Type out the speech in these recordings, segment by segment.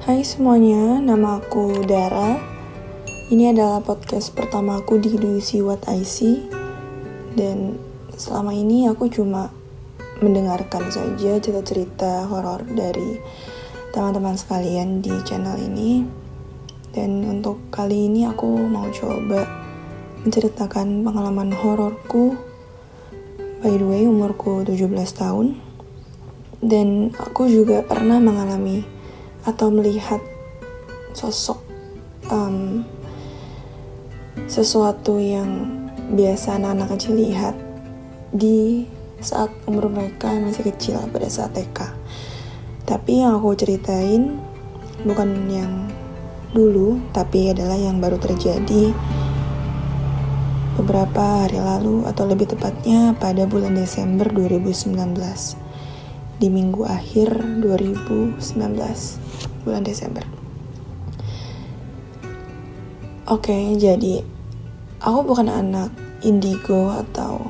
Hai semuanya, nama aku Dara. Ini adalah podcast pertama aku di Do You See What I See. Dan selama ini aku cuma mendengarkan saja cerita-cerita horor dari teman-teman sekalian di channel ini. Dan untuk kali ini aku mau coba menceritakan pengalaman hororku. By the way, umurku 17 tahun. Dan aku juga pernah mengalami atau melihat sosok sesuatu yang biasa anak-anak kecil lihat di saat umur mereka masih kecil pada saat TK. Tapi yang aku ceritain bukan yang dulu, tapi adalah yang baru terjadi beberapa hari lalu, atau lebih tepatnya pada bulan Desember 2019. Di minggu akhir 2019, bulan Desember. Oke, jadi aku bukan anak indigo atau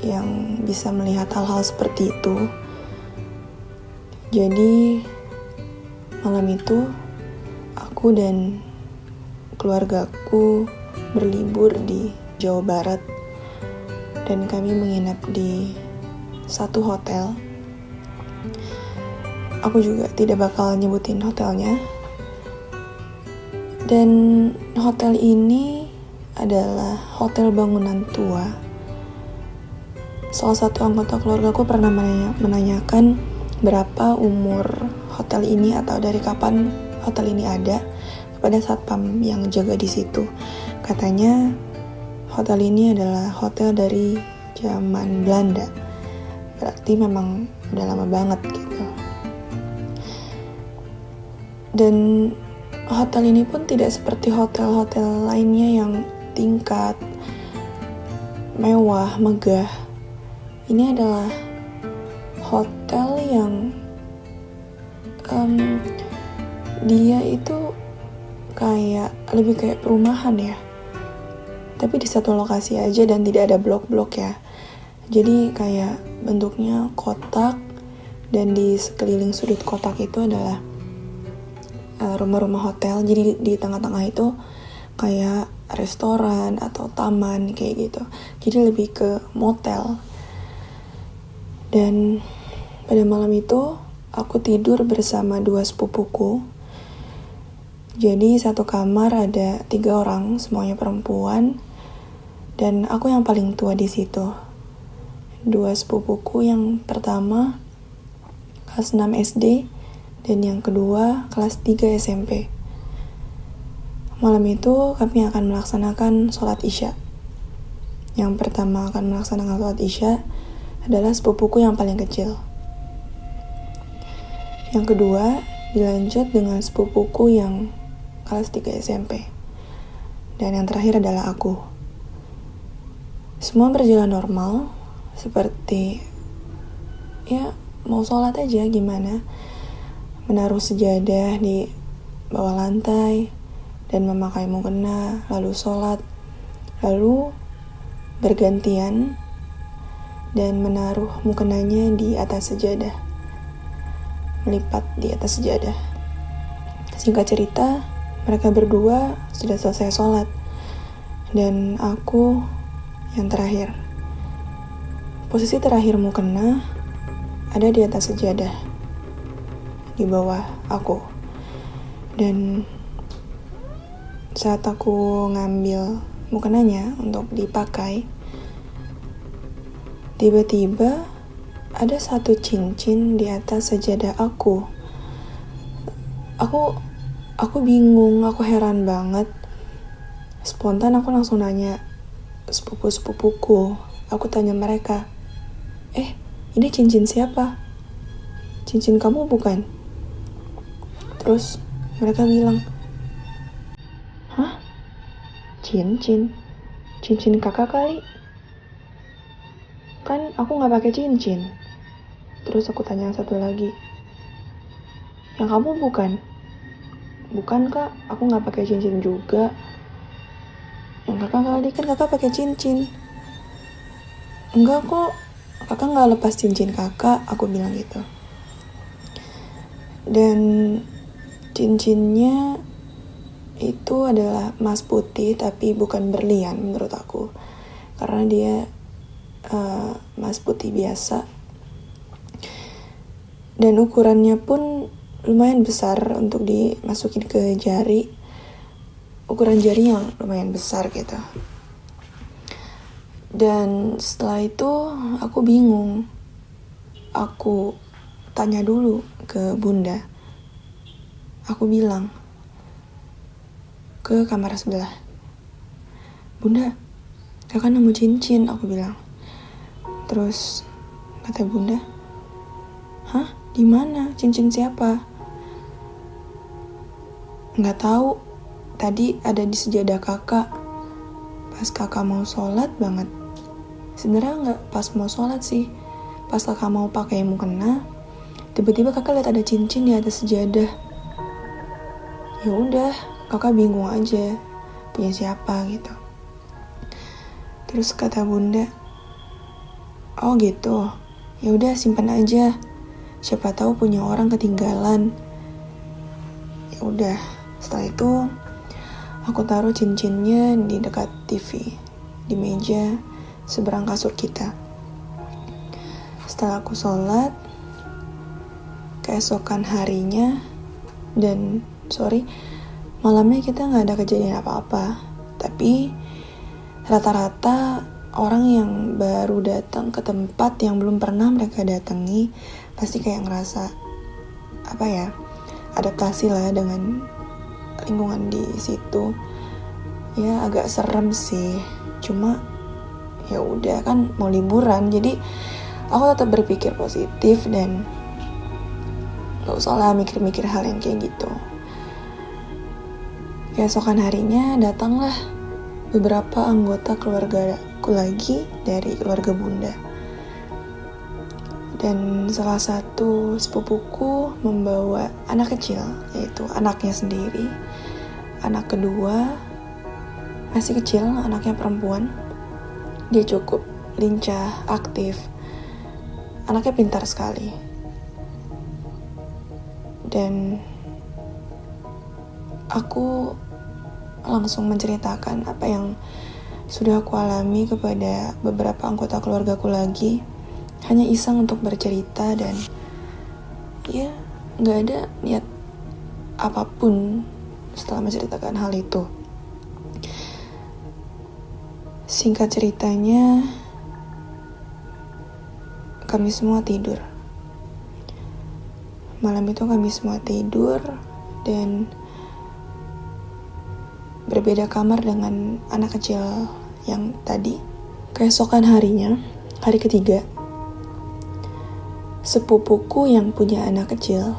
yang bisa melihat hal-hal seperti itu. Jadi malam itu aku dan keluargaku berlibur di Jawa Barat dan kami menginap di satu hotel. Aku juga tidak bakal nyebutin hotelnya. Dan hotel ini adalah hotel bangunan tua. Salah satu anggota keluargaku pernah menanyakan berapa umur hotel ini atau dari kapan hotel ini ada kepada satpam yang jaga di situ. Katanya hotel ini adalah hotel dari zaman Belanda. Berarti memang udah lama banget gitu. Dan hotel ini pun tidak seperti hotel-hotel lainnya yang tingkat mewah, megah. Ini adalah hotel yang dia itu lebih kayak perumahan ya. Tapi di satu lokasi aja dan tidak ada blok-blok ya. Jadi kayak bentuknya kotak, dan di sekeliling sudut kotak itu adalah rumah-rumah hotel. Jadi di tengah-tengah itu kayak restoran atau taman kayak gitu. Jadi lebih ke motel. Dan pada malam itu aku tidur bersama dua sepupuku. Jadi satu kamar ada 3 orang, semuanya perempuan. Dan aku yang paling tua di situ. Dua sepupuku yang pertama kelas 6 SD dan yang kedua kelas 3 SMP. Malam itu kami akan melaksanakan sholat isya. Yang pertama akan melaksanakan sholat isya adalah sepupuku yang paling kecil. Yang kedua dilanjut dengan sepupuku yang kelas 3 SMP. Dan yang terakhir adalah aku. Semua berjalan normal, seperti ya mau sholat aja gimana. Menaruh sejadah di bawah lantai dan memakai mukena, lalu sholat, lalu bergantian dan menaruh mukenanya di atas sejadah, melipat di atas sejadah. Singkat cerita, mereka berdua sudah selesai sholat dan aku yang terakhir. Posisi terakhir mukena ada di atas sejadah di bawah aku. Dan saat aku ngambil mukenanya untuk dipakai, tiba-tiba ada satu cincin di atas sajadah aku. Aku bingung, aku heran banget. Spontan aku langsung nanya sepupu-sepupuku. Aku tanya mereka, ini cincin siapa? Cincin kamu bukan? Terus mereka bilang, hah? Cincin kakak kali. Kan aku gak pakai cincin. Terus aku tanya yang satu lagi, yang kamu bukan? Bukan kak, aku gak pakai cincin juga. Yang kakak kali, kan kakak pakai cincin. Enggak kok, kakak gak lepas cincin kakak, aku bilang gitu. Dan Cincinnya itu adalah emas putih tapi bukan berlian menurut aku. Karena dia emas putih biasa. Dan ukurannya pun lumayan besar untuk dimasukin ke jari. Ukuran jari yang lumayan besar gitu. Dan setelah itu aku bingung. Aku tanya dulu ke bunda. Aku bilang ke kamar sebelah, "Bunda, kakak nemu cincin," aku bilang. Terus kata bunda, "Hah? Di mana? Cincin siapa?" Nggak tahu. Tadi ada di sejadah kakak. Pas kakak mau sholat banget. Sebenarnya nggak pas mau sholat sih. Pas kakak mau pakai mukena, tiba-tiba kakak lihat ada cincin di atas sejadah. Ya udah, kakak bingung aja punya siapa gitu. Terus kata bunda, "Oh gitu, ya udah simpan aja. Siapa tahu punya orang ketinggalan." Ya udah, setelah itu aku taruh cincinnya di dekat TV, di meja seberang kasur kita. Setelah aku sholat, keesokan harinya malamnya kita nggak ada kejadian apa-apa. Tapi rata-rata orang yang baru datang ke tempat yang belum pernah mereka datangi pasti kayak ngerasa adaptasi lah dengan lingkungan di situ. Ya agak serem sih. Cuma ya udah kan mau liburan, jadi aku tetap berpikir positif dan nggak usah lah mikir-mikir hal yang kayak gitu. Keesokan harinya datanglah beberapa anggota keluargaku lagi dari keluarga bunda. Dan salah satu sepupuku membawa anak kecil, yaitu anaknya sendiri. Anak kedua masih kecil, anaknya perempuan. Dia cukup lincah, aktif. Anaknya pintar sekali. Dan aku langsung menceritakan apa yang sudah aku alami kepada beberapa anggota keluargaku lagi. Hanya iseng untuk bercerita dan ya gak ada niat apapun setelah menceritakan hal itu. Singkat ceritanya, kami semua tidur. Malam itu kami semua tidur dan berbeda kamar dengan anak kecil yang tadi. Keesokan harinya, hari ketiga, sepupuku yang punya anak kecil,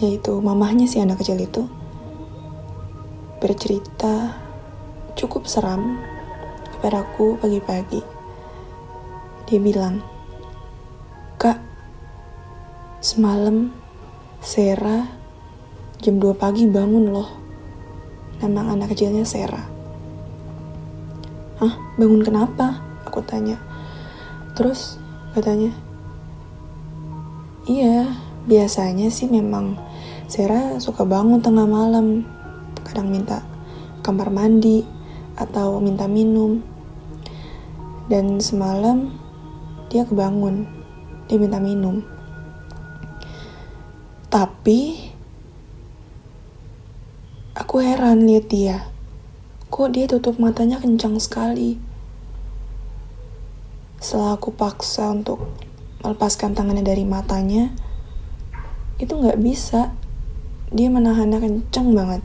yaitu mamahnya si anak kecil itu, bercerita cukup seram kepadaku pagi-pagi. Dia bilang, "Kak, semalam Sera jam 2 pagi bangun loh." Nama anak kecilnya Sera. "Hah? Bangun kenapa?" Aku tanya. Terus katanya, "Iya, biasanya sih memang Sera suka bangun tengah malam. Kadang minta kamar mandi atau minta minum. Dan semalam dia kebangun, dia minta minum. Tapi aku heran lihat dia. Kok dia tutup matanya kencang sekali. Setelah aku paksa untuk melepaskan tangannya dari matanya, itu gak bisa. Dia menahannya kencang banget.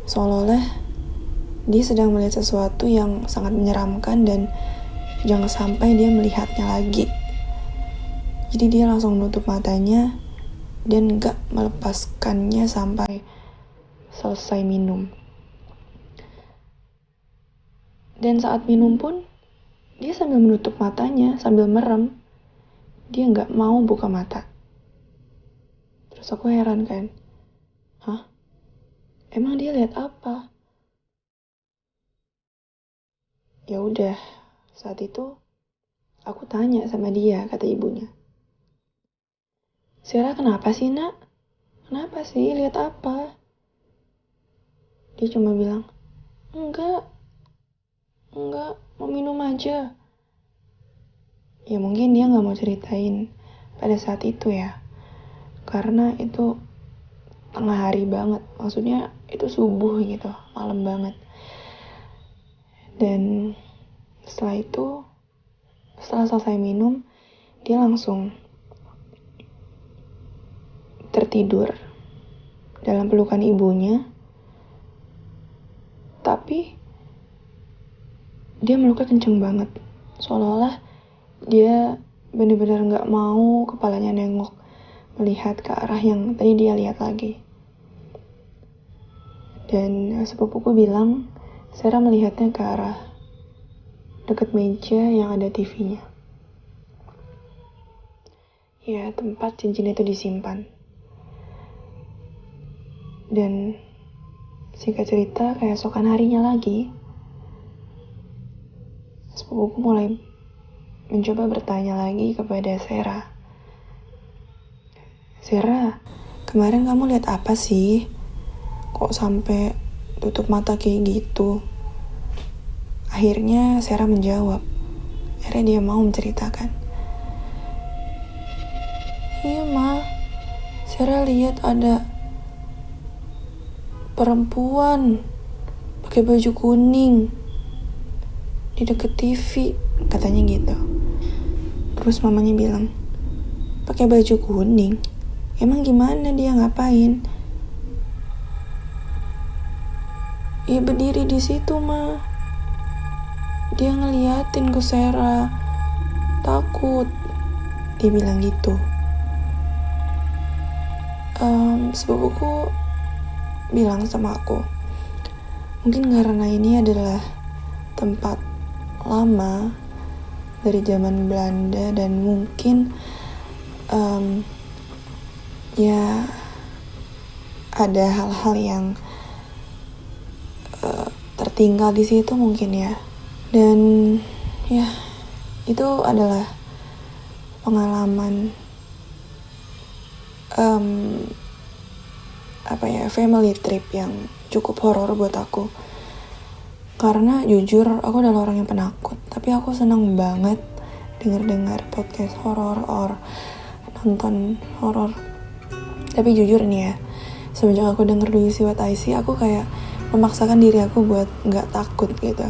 Seolah-olah dia sedang melihat sesuatu yang sangat menyeramkan dan jangan sampai dia melihatnya lagi. Jadi dia langsung menutup matanya dan gak melepaskannya sampai selesai minum. Dan saat minum pun dia sambil menutup matanya, sambil merem. Dia gak mau buka mata. Terus aku heran kan, hah? Emang dia lihat apa? Ya udah, saat itu aku tanya sama dia, kata ibunya, "Sera kenapa sih nak? Kenapa sih? Lihat apa? Dia cuma bilang, enggak, mau minum aja. Ya mungkin dia gak mau ceritain pada saat itu ya. Karena itu tengah hari banget. Maksudnya itu subuh gitu, malam banget. Dan setelah itu, setelah selesai minum, dia langsung tertidur dalam pelukan ibunya. Tapi dia meluknya kenceng banget, seolah-olah dia benar-benar gak mau kepalanya nengok melihat ke arah yang tadi dia lihat lagi. Dan sepupuku bilang Sarah melihatnya ke arah dekat meja yang ada TV-nya, ya tempat cincin itu disimpan. Dan singkat cerita, keesokan harinya lagi, sepupuku mulai mencoba bertanya lagi kepada Sarah. Sarah, kemarin kamu lihat apa sih? Kok sampai tutup mata kayak gitu? Akhirnya Sarah menjawab. Akhirnya dia mau menceritakan. Iya ma, Sarah lihat ada perempuan pakai baju kuning di deket TV, katanya gitu. Terus mamanya bilang, pakai baju kuning? Emang gimana dia ngapain? Ya berdiri di situ mah. Dia ngeliatin ke Sarah, takut. Dia bilang gitu. Sepupuku bilang sama aku, mungkin karena ini adalah tempat lama dari zaman Belanda dan mungkin ya ada hal-hal yang tertinggal di situ mungkin ya. Dan ya itu adalah pengalaman family trip yang cukup horor buat aku. Karena jujur aku adalah orang yang penakut, tapi aku senang banget dengar podcast horor or nonton horor. Tapi jujur nih ya, semenjak aku denger Do You See What I See, aku kayak memaksakan diri aku buat gak takut gitu.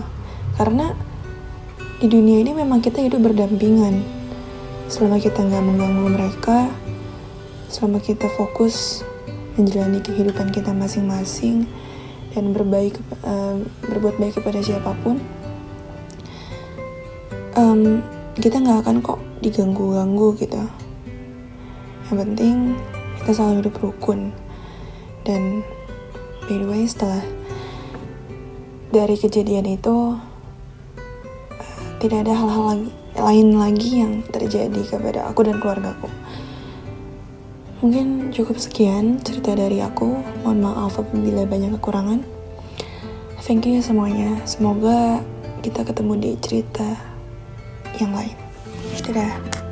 Karena di dunia ini memang kita hidup berdampingan. Selama kita gak mengganggu mereka, selama kita fokus menjalani kehidupan kita masing-masing dan berbuat baik kepada siapapun, kita gak akan kok diganggu-ganggu gitu. Yang penting kita selalu hidup rukun. Dan by the way, setelah dari kejadian itu tidak ada hal-hal lain lagi yang terjadi kepada aku dan keluargaku. Mungkin cukup sekian cerita dari aku. Mohon maaf apabila banyak kekurangan. Thank you semuanya. Semoga kita ketemu di cerita yang lain. Dadah.